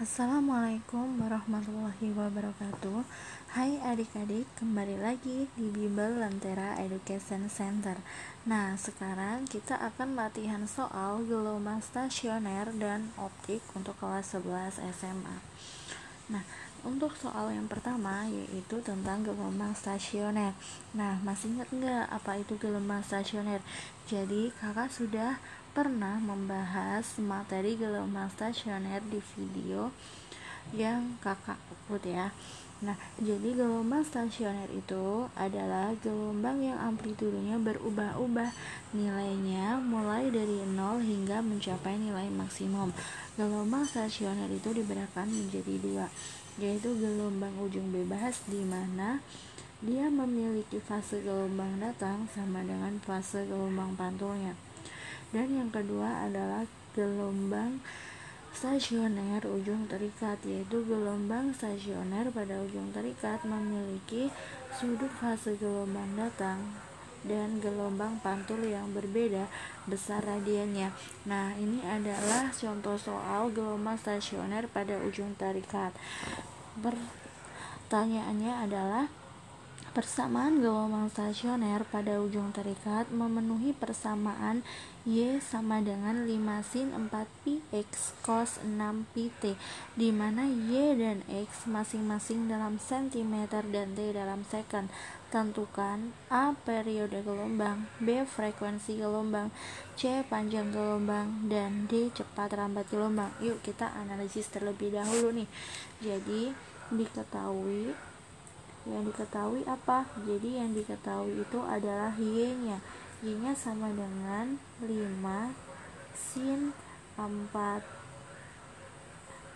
Assalamualaikum warahmatullahi wabarakatuh. Hai adik-adik, kembali lagi di Bimbel Lentera Education Center. Nah, sekarang kita akan latihan soal gelombang stasioner dan optik untuk kelas 11 SMA. Nah, untuk soal yang pertama yaitu tentang gelombang stasioner. Nah, masih ingat nggak apa itu gelombang stasioner? Jadi, kakak sudah pernah membahas materi gelombang stasioner di video yang kakak upload ya. Nah, jadi gelombang stasioner itu adalah gelombang yang amplitudenya berubah-ubah, nilainya mulai dari 0 hingga mencapai nilai maksimum. Gelombang stasioner itu dibedakan menjadi dua, yaitu gelombang ujung bebas di mana dia memiliki fase gelombang datang sama dengan fase gelombang pantulnya. Dan yang kedua adalah gelombang stasioner ujung terikat, yaitu gelombang stasioner pada ujung terikat memiliki sudut fase gelombang datang dan gelombang pantul yang berbeda besar radiannya. Nah, ini adalah contoh soal gelombang stasioner pada ujung terikat. Pertanyaannya adalah persamaan gelombang stasioner pada ujung terikat memenuhi persamaan Y sama dengan 5 sin 4pi X cos 6pi T, di mana Y dan X masing-masing dalam cm dan T dalam second. Tentukan A periode gelombang, B frekuensi gelombang, C panjang gelombang, dan D cepat rambat gelombang. Yuk kita analisis terlebih dahulu nih. Jadi yang diketahui apa? Jadi yang diketahui itu adalah Y-nya. Y-nya sama dengan 5 sin 4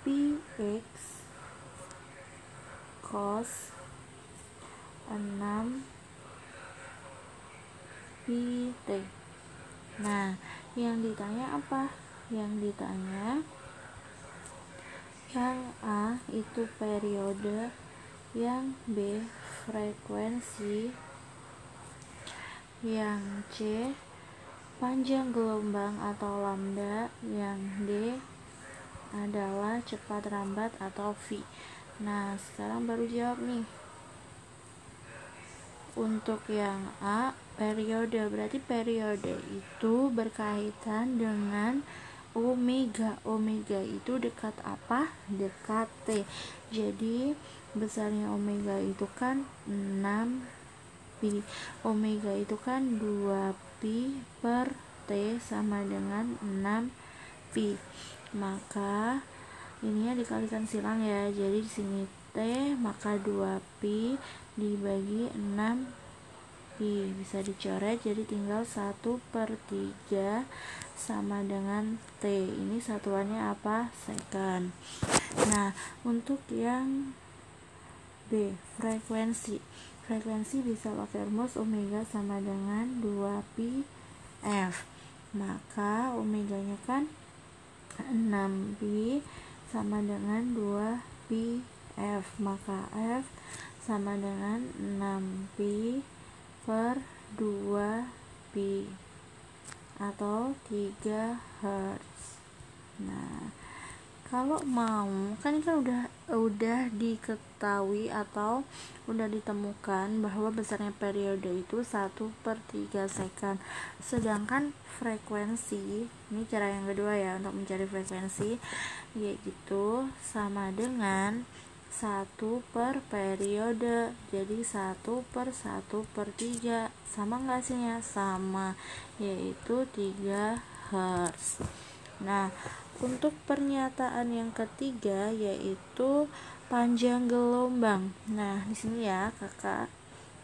pi X cos 6 pi T. Nah, yang ditanya apa? Yang ditanya yang A itu periode, yang B frekuensi, yang C panjang gelombang atau lambda, yang D adalah cepat rambat atau V. Nah, sekarang baru jawab nih. Untuk yang A periode, berarti periode itu berkaitan dengan omega. Omega itu dekat apa? Dekat T. Jadi besarnya omega itu kan 6pi. Omega itu kan 2pi per T sama dengan 6pi. Maka ininya dikalikan silang ya. Jadi di sini T, maka 2pi dibagi 6pi bisa dicoret, jadi tinggal 1/3 sama dengan T. Ini satuannya apa? Second. Nah, untuk yang B frekuensi bisa pakai rumus omega sama dengan 2pi F. Maka omeganya kan 6pi sama dengan 2pi F, maka F sama dengan 6pi per 2pi atau 3 Hz. Nah, kalau mau kan udah diketahui atau udah ditemukan bahwa besarnya periode itu 1/3 second. Sedangkan frekuensi, ini cara yang kedua ya untuk mencari frekuensi, yaitu sama dengan 1 per periode. Jadi 1/1/3. Sama nggak hasilnya? Sama, yaitu 3 Hz. Nah, untuk pernyataan yang ketiga yaitu panjang gelombang. Nah, di sini ya kakak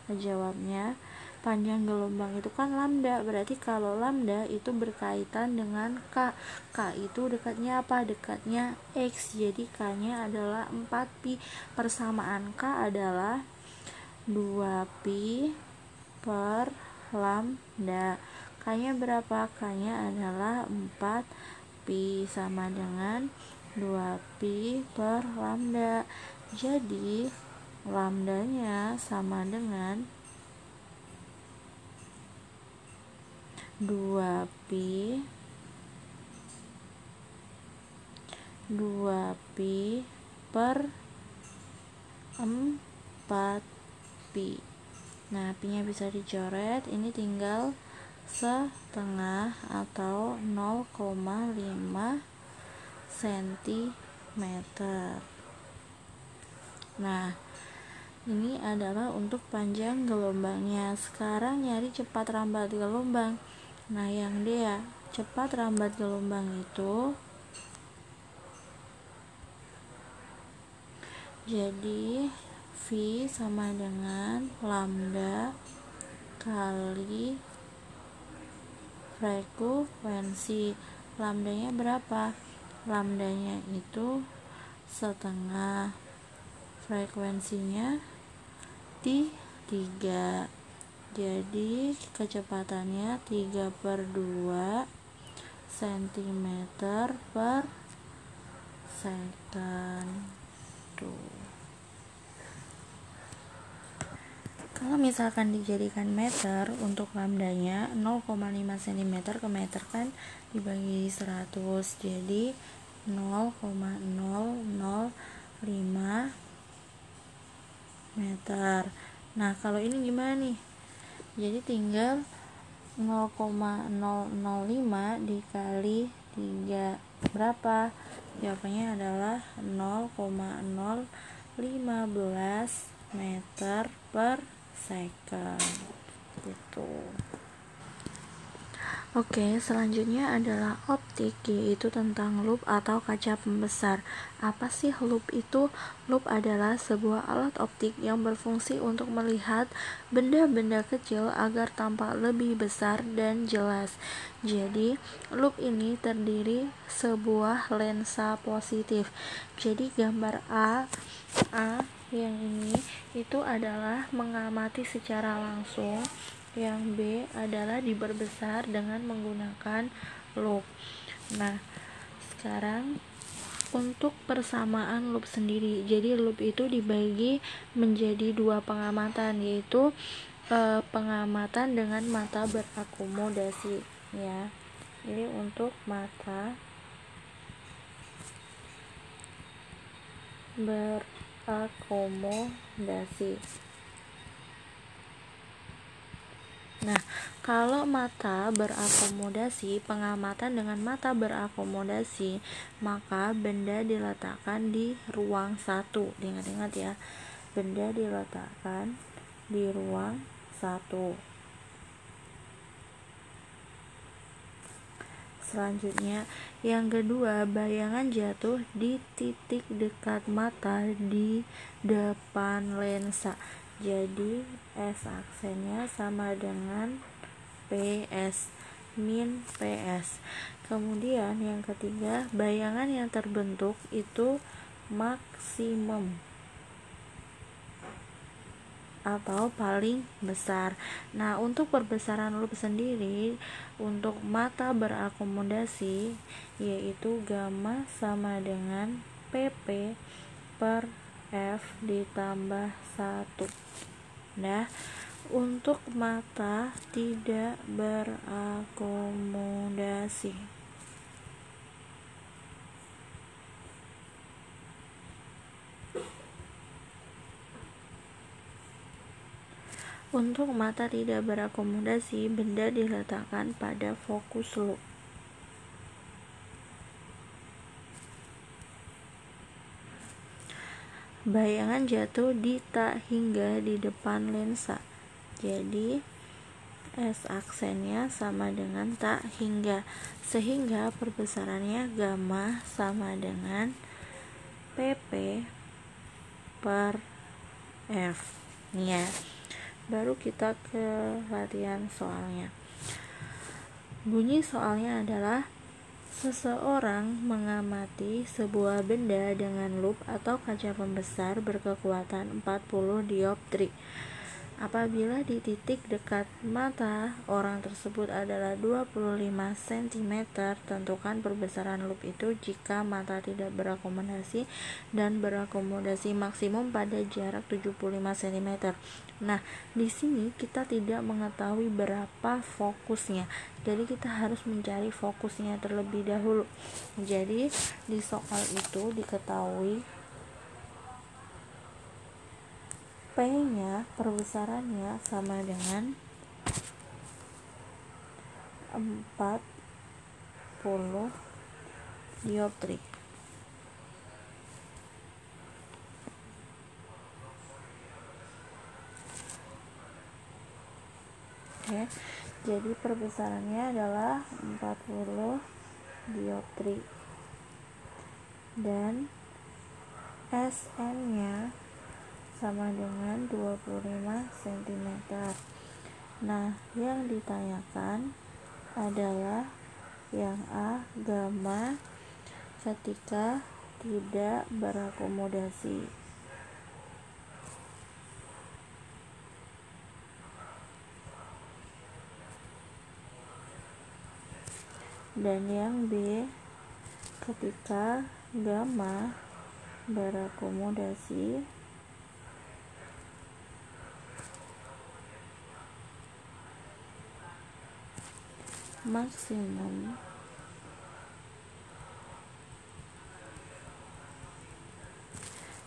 jawabnya. Panjang gelombang itu kan lambda, berarti kalau lambda itu berkaitan dengan K. K itu dekatnya apa? Dekatnya X, jadi K-nya adalah 4pi. Persamaan K adalah 2pi per lambda. K-nya berapa? K-nya adalah 4pi sama dengan 2pi per lambda. Jadi lambdanya sama dengan 2pi 2pi per 4pi. Nah, pi-nya bisa dicoret, ini tinggal setengah atau 0,5 cm. Nah, ini adalah untuk panjang gelombangnya. Sekarang nyari cepat rambat gelombang. Nah, yang dia cepat rambat gelombang itu jadi V sama dengan lambda kali frekuensi. Lambdanya berapa? Lambdanya itu setengah, frekuensinya 3, jadi kecepatannya 3/2 cm per second. Kalau misalkan dijadikan meter, untuk lambdanya 0,5 cm ke meter kan dibagi 100, jadi 0,005 meter. Nah, kalau ini gimana nih? Jadi tinggal 0,005 dikali 3 berapa? Jawabannya adalah 0,015 meter per second gitu. Oke, selanjutnya adalah optik, yaitu tentang loop atau kaca pembesar. Apa sih loop itu? Loop adalah sebuah alat optik yang berfungsi untuk melihat benda-benda kecil agar tampak lebih besar dan jelas. Jadi, loop ini terdiri sebuah lensa positif. Jadi, gambar A yang ini itu adalah mengamati secara langsung, yang B adalah diperbesar dengan menggunakan loop. Nah, sekarang untuk persamaan loop sendiri, jadi loop itu dibagi menjadi 2 pengamatan, yaitu pengamatan dengan mata berakomodasi ya. Ini untuk mata berakomodasi. Nah, kalau mata berakomodasi, pengamatan dengan mata berakomodasi, maka benda diletakkan di ruang 1. Ingat-ingat ya, benda diletakkan di ruang 1. Selanjutnya, yang kedua, bayangan jatuh di titik dekat mata di depan lensa. Jadi S aksennya sama dengan PS min PS. Kemudian yang ketiga, bayangan yang terbentuk itu maksimum atau paling besar. Nah, untuk perbesaran loop sendiri untuk mata berakomodasi yaitu gamma sama dengan PP per F ditambah 1. Nah, untuk mata tidak berakomodasi, untuk mata tidak berakomodasi, benda diletakkan pada fokus loop. Bayangan jatuh di tak hingga di depan lensa. Jadi S aksennya sama dengan tak hingga, sehingga perbesarannya gamma sama dengan PP per F. Ya. Baru kita ke latihan soalnya. Bunyi soalnya adalah: seseorang mengamati sebuah benda dengan loop atau kaca pembesar berkekuatan 40 dioptri. Apabila di titik dekat mata orang tersebut adalah 25 cm, tentukan perbesaran loop itu jika mata tidak berakomodasi dan berakomodasi maksimum pada jarak 75 cm. Nah, di sini kita tidak mengetahui berapa fokusnya. Jadi kita harus mencari fokusnya terlebih dahulu. Jadi di soal itu diketahui P-nya perbesarannya sama dengan 40 dioptri. Oke, jadi perbesarannya adalah 40 dioptri dan SN-nya sama dengan 25 cm. Nah, yang ditanyakan adalah yang A, gamma ketika tidak berakomodasi. Dan yang B, ketika gamma berakomodasi maksimum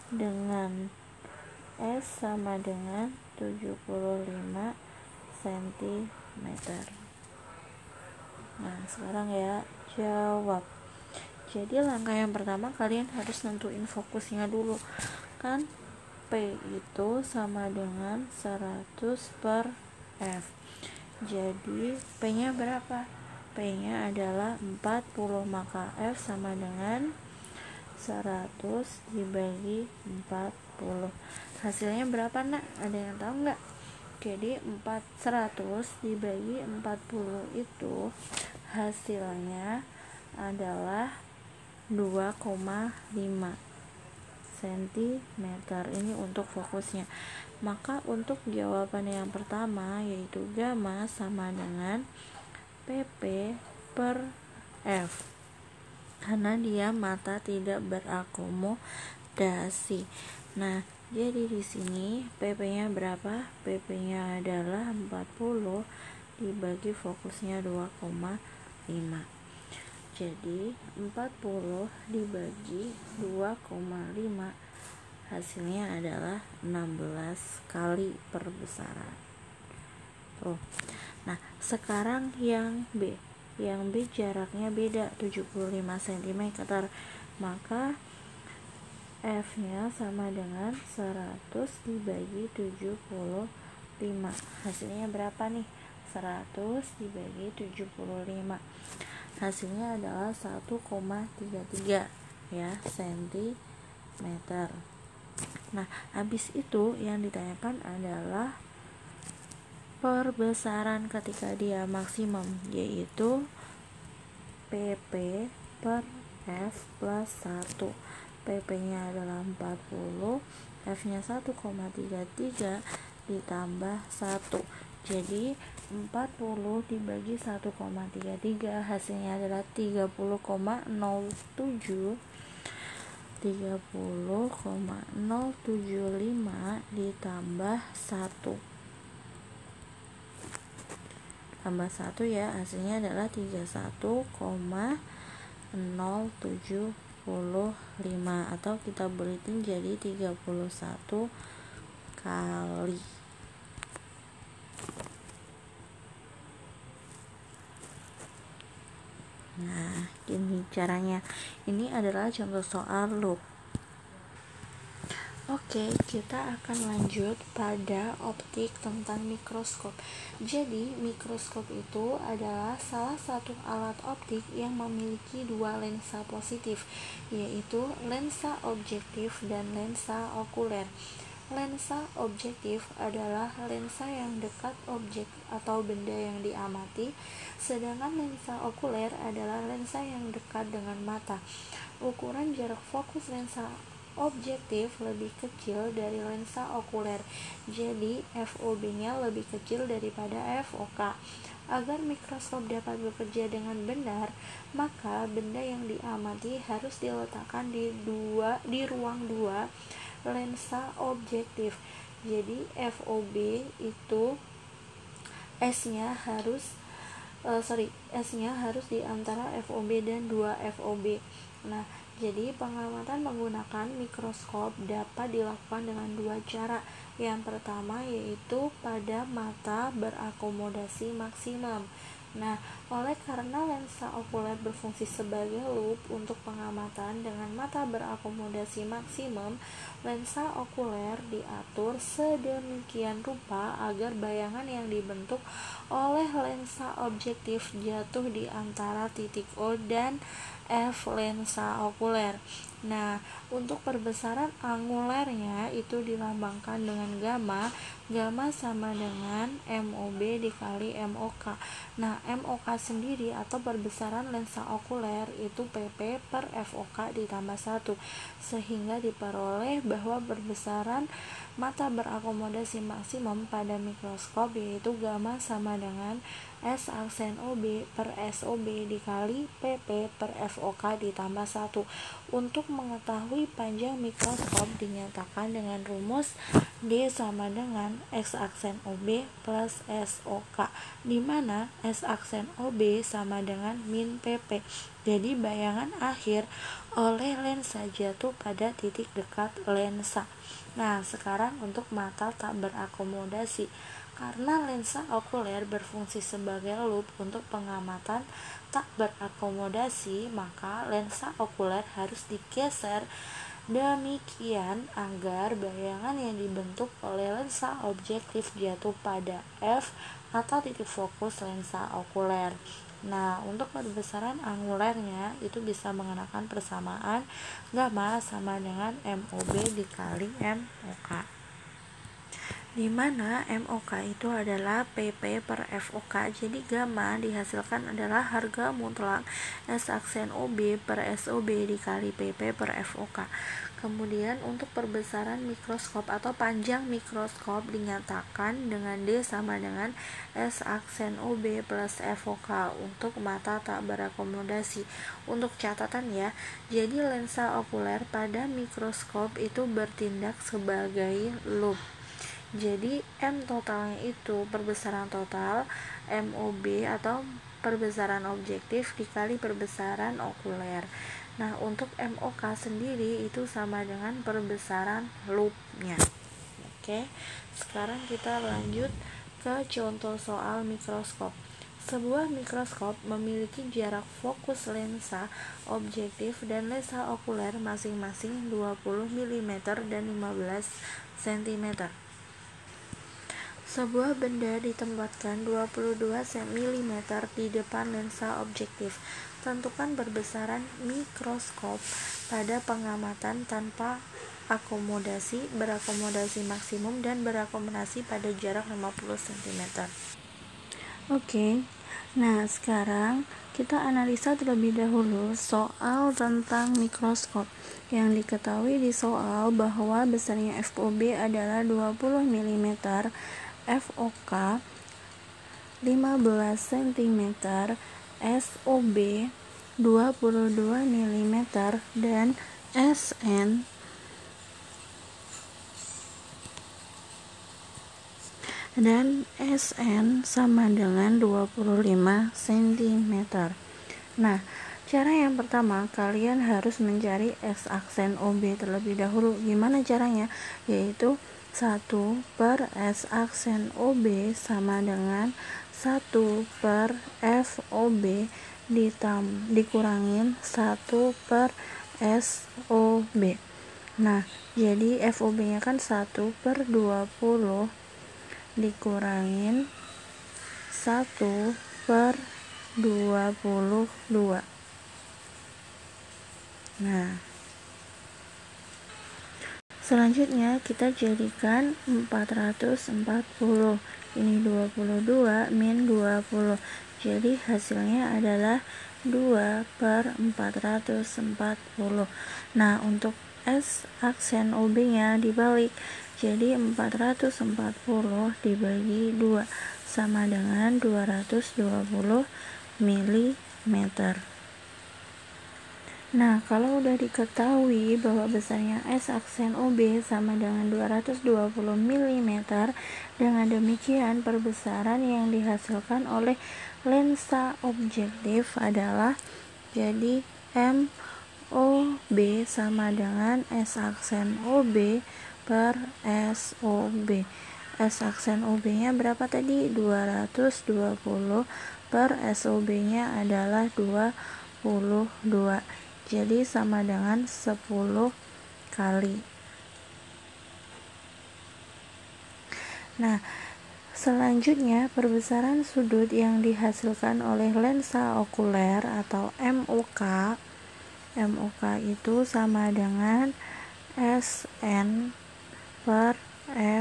dengan S sama dengan 75 cm. Nah, sekarang ya jawab. Jadi langkah yang pertama kalian harus nentuin fokusnya dulu. Kan P itu sama dengan 100 per F. Jadi P-nya berapa? P-nya adalah 40, maka F sama dengan 100 dibagi 40. Hasilnya berapa, Nak? Ada yang tahu nggak? Jadi 100 dibagi 40 itu hasilnya adalah 2,5 cm. Ini untuk fokusnya. Maka untuk jawaban yang pertama yaitu gamma sama dengan PP per F, karena dia mata tidak berakomodasi. Nah, jadi di sini PP-nya berapa? PP-nya adalah 40 dibagi fokusnya 2,5. Jadi 40 dibagi 2,5 hasilnya adalah 16 kali perbesaran. Tuh. Nah, sekarang yang B. Yang B jaraknya beda 75 cm. Maka F-nya sama dengan 100 dibagi 75. Hasilnya berapa nih? 100 dibagi 75. Hasilnya adalah 1,33 ya cm. Nah, habis itu yang ditanyakan adalah perbesaran ketika dia maksimum, yaitu PP per F plus 1. PP-nya adalah 40, F-nya 1,33 ditambah 1. Jadi 40 dibagi 1,33 hasilnya adalah 30,075 ditambah 1 tambah 1 ya, hasilnya adalah 31,075 atau kita buletin jadi 31 kali. Nah, ini caranya. Ini adalah contoh soal loop. Oke, kita akan lanjut pada optik tentang mikroskop. Jadi, mikroskop itu adalah salah satu alat optik yang memiliki dua lensa positif, yaitu lensa objektif dan lensa okuler. Lensa objektif adalah lensa yang dekat objek atau benda yang diamati, sedangkan lensa okuler adalah lensa yang dekat dengan mata. Ukuran jarak fokus lensa objektif lebih kecil dari lensa okuler. Jadi FOB-nya lebih kecil daripada FOK. Agar mikroskop dapat bekerja dengan benar, maka benda yang diamati harus diletakkan di ruang 2 lensa objektif. Jadi FOB itu S-nya harus di antara FOB dan 2 FOB. Nah, jadi pengamatan menggunakan mikroskop dapat dilakukan dengan 2 cara. Yang pertama yaitu pada mata berakomodasi maksimum. Nah, oleh karena lensa okuler berfungsi sebagai loop untuk pengamatan dengan mata berakomodasi maksimum, lensa okuler diatur sedemikian rupa agar bayangan yang dibentuk oleh lensa objektif jatuh di antara titik O dan F lensa okuler. Nah, untuk perbesaran angulernya itu dilambangkan dengan gamma. Gamma sama dengan MOB dikali MOK. Nah, MOK sendiri atau perbesaran lensa okuler itu PP per FOK ditambah 1, sehingga diperoleh bahwa perbesaran mata berakomodasi maksimum pada mikroskop yaitu gamma sama dengan S aksen OB per SOB dikali PP per FOK ditambah 1. Untuk mengetahui panjang mikroskop dinyatakan dengan rumus D sama dengan X aksen OB plus SOK, di mana S aksen OB sama dengan min PP. Jadi bayangan akhir oleh lensa jatuh pada titik dekat lensa. Nah, sekarang untuk mata tak berakomodasi. Karena lensa okuler berfungsi sebagai loop untuk pengamatan tak berakomodasi, maka lensa okuler harus digeser demikian agar bayangan yang dibentuk oleh lensa objektif jatuh pada F atau titik fokus lensa okuler. Nah, untuk perbesaran angulernya itu bisa mengenakan persamaan gamma sama dengan MOB dikali MOK, di mana MOK itu adalah PP per FOK. Jadi gamma dihasilkan adalah harga mutlak S aksen OB per SOB dikali PP per FOK. Kemudian untuk perbesaran mikroskop atau panjang mikroskop dinyatakan dengan D sama dengan S aksen OB plus FOK untuk mata tak berakomodasi. Untuk catatan ya, jadi lensa okuler pada mikroskop itu bertindak sebagai loop. Jadi M totalnya itu perbesaran total MOB atau perbesaran objektif dikali perbesaran okuler. Nah, untuk MOK sendiri itu sama dengan perbesaran loopnya. Oke, sekarang kita lanjut ke contoh soal mikroskop. Sebuah mikroskop memiliki jarak fokus lensa objektif dan lensa okuler masing-masing 20 mm dan 15 cm. Sebuah benda ditempatkan 22 mm di depan lensa objektif. Tentukan perbesaran mikroskop pada pengamatan tanpa akomodasi, berakomodasi maksimum, dan berakomodasi pada jarak 50 cm. Oke, nah sekarang kita analisa terlebih dahulu soal tentang mikroskop. Yang diketahui di soal bahwa besarnya FOB adalah 20 mm, FOK 15 cm, SOB 22 mm, dan SN sama dengan 25 cm. Nah, cara yang pertama kalian harus mencari X aksen OB terlebih dahulu. Gimana caranya? Yaitu 1 per S aksen OB sama dengan 1 per FOB dikurangin 1 per SOB. Nah, jadi FOB nya kan 1 per 20 dikurangin 1 per 22. Nah, selanjutnya kita jadikan 440. Ini 22 min 20. Jadi hasilnya adalah 2 per 440. Nah, untuk S aksen OB-nya dibalik. Jadi 440 dibagi 2 sama dengan 220 mm. Nah, kalau udah diketahui bahwa besarnya S aksen OB sama dengan 220 mm, dengan demikian perbesaran yang dihasilkan oleh lensa objektif adalah jadi MOB sama dengan S aksen OB per SOB. S aksen OB-nya berapa tadi? 220 per SOB-nya adalah 22. Jadi sama dengan 10 kali. Nah, selanjutnya perbesaran sudut yang dihasilkan oleh lensa okuler atau MOK. MOK itu sama dengan SN per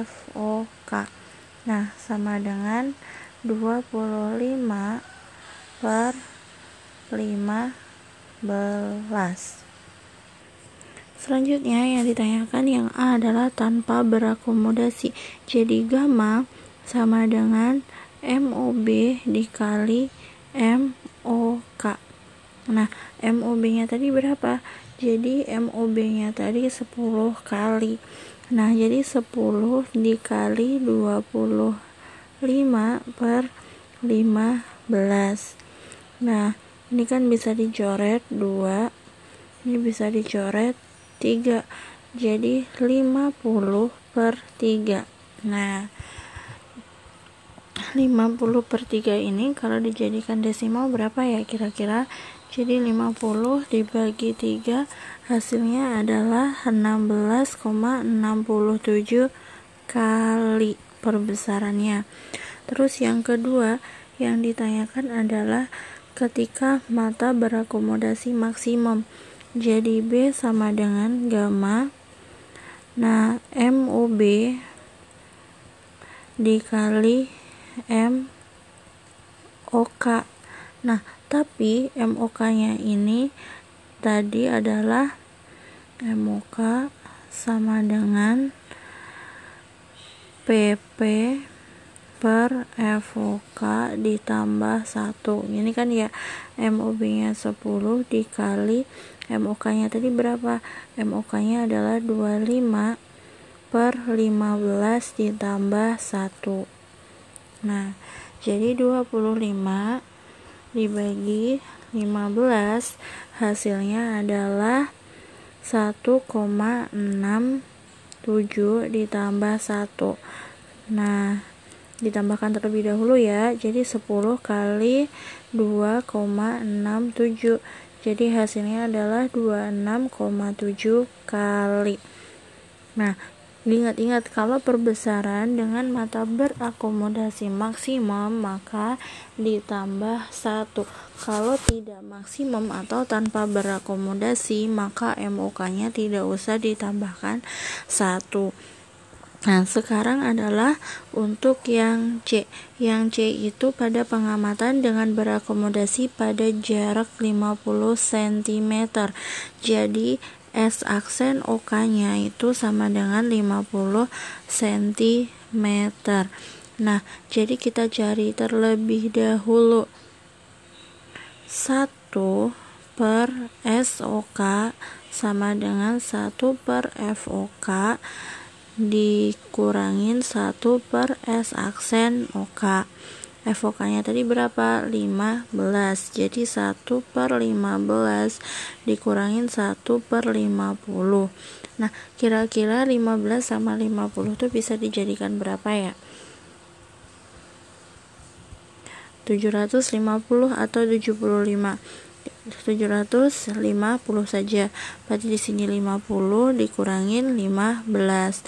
FOK. Nah, sama dengan 25 per 15. Selanjutnya yang ditanyakan yang A adalah tanpa berakomodasi. Jadi gamma sama dengan MOB dikali MOK. Nah, MOB-nya tadi berapa? Jadi MOB-nya tadi 10 kali. Nah, jadi 10 dikali 25 per 15. Nah, ini kan bisa dicoret 2, ini bisa dicoret 3, jadi 50 per 3. Nah, 50 per 3 ini kalau dijadikan desimal berapa ya kira-kira? Jadi 50 dibagi 3 hasilnya adalah 16,67 kali perbesarannya. Terus yang kedua yang ditanyakan adalah ketika mata berakomodasi maksimum. Jadi B sama dengan gamma. Nah, MOB dikali MOK. Nah, tapi MOK-nya ini tadi adalah MOK sama dengan PP per FOK ditambah 1. Ini kan ya MOB-nya 10 dikali MOK-nya tadi berapa? MOK-nya adalah 25 per 15 ditambah 1. Nah, jadi 25 dibagi 15 hasilnya adalah 1,67 ditambah 1. Nah, ditambahkan terlebih dahulu ya. Jadi 10 kali 2,67. Jadi hasilnya adalah 26,7 kali. Nah, ingat-ingat kalau perbesaran dengan mata berakomodasi maksimum maka ditambah 1. Kalau tidak maksimum atau tanpa berakomodasi maka MOK-nya tidak usah ditambahkan 1. Nah, sekarang adalah untuk yang C. Yang C itu pada pengamatan dengan berakomodasi pada jarak 50 cm. Jadi S aksen OK-nya itu sama dengan 50 cm. Nah, jadi kita cari terlebih dahulu 1 per SOK sama dengan 1 per FOK dikurangin 1 per S aksen OK. FOK nya tadi berapa? 15. Jadi 1 per 15 dikurangin 1 per 50. Nah, kira-kira 15 sama 50 itu bisa dijadikan berapa ya? 750 atau 75? 750 saja. Berarti di sini 50 dikurangin 15.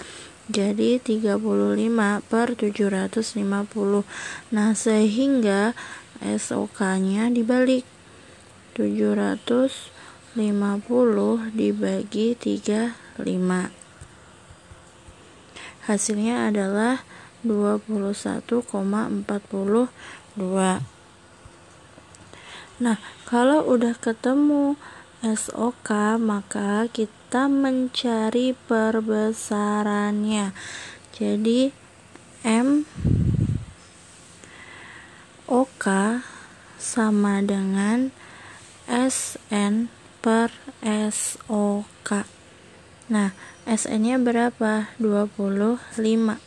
Jadi 35 per 750. Nah, sehingga SOK-nya dibalik. 750 dibagi 35. Hasilnya adalah 21,42. Nah, kalau udah ketemu SOK, maka kita mencari perbesarannya. Jadi MOK sama dengan SN per SOK. Nah, SN-nya berapa? 25.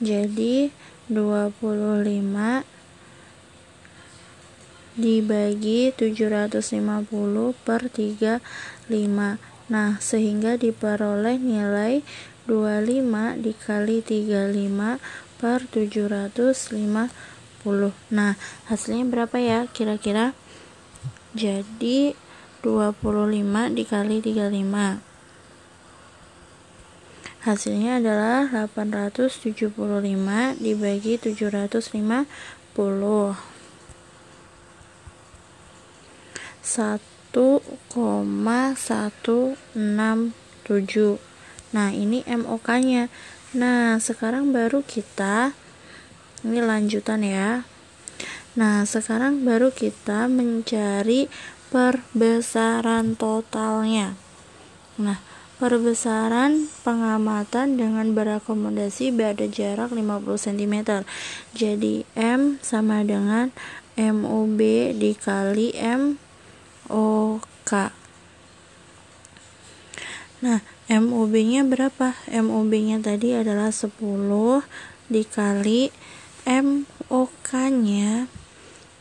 Jadi 25 dibagi 750 per 35. Nah, sehingga diperoleh nilai 25 dikali 35 per 750. Nah, hasilnya berapa ya kira-kira? Jadi 25 dikali 35. Hasilnya adalah 875 dibagi 750. 1,167. Nah, ini MOK-nya. Nah, sekarang baru ini lanjutan ya. Nah, sekarang baru kita mencari perbesaran totalnya. Nah, perbesaran pengamatan dengan berakomodasi pada jarak 50 cm. Jadi M sama dengan MOB dikali MOK. Nah, MOB-nya berapa? MOB-nya tadi adalah 10 dikali MOK-nya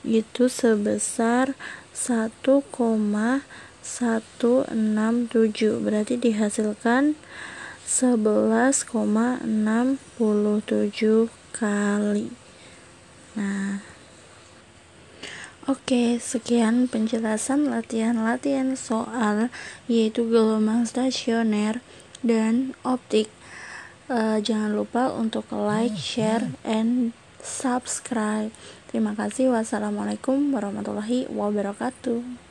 itu sebesar 1,167. Berarti dihasilkan 11,67 kali. Nah, oke, sekian penjelasan latihan-latihan soal yaitu gelombang stasioner dan optik. Jangan lupa untuk like, share, and subscribe. Terima kasih. Wassalamualaikum warahmatullahi wabarakatuh.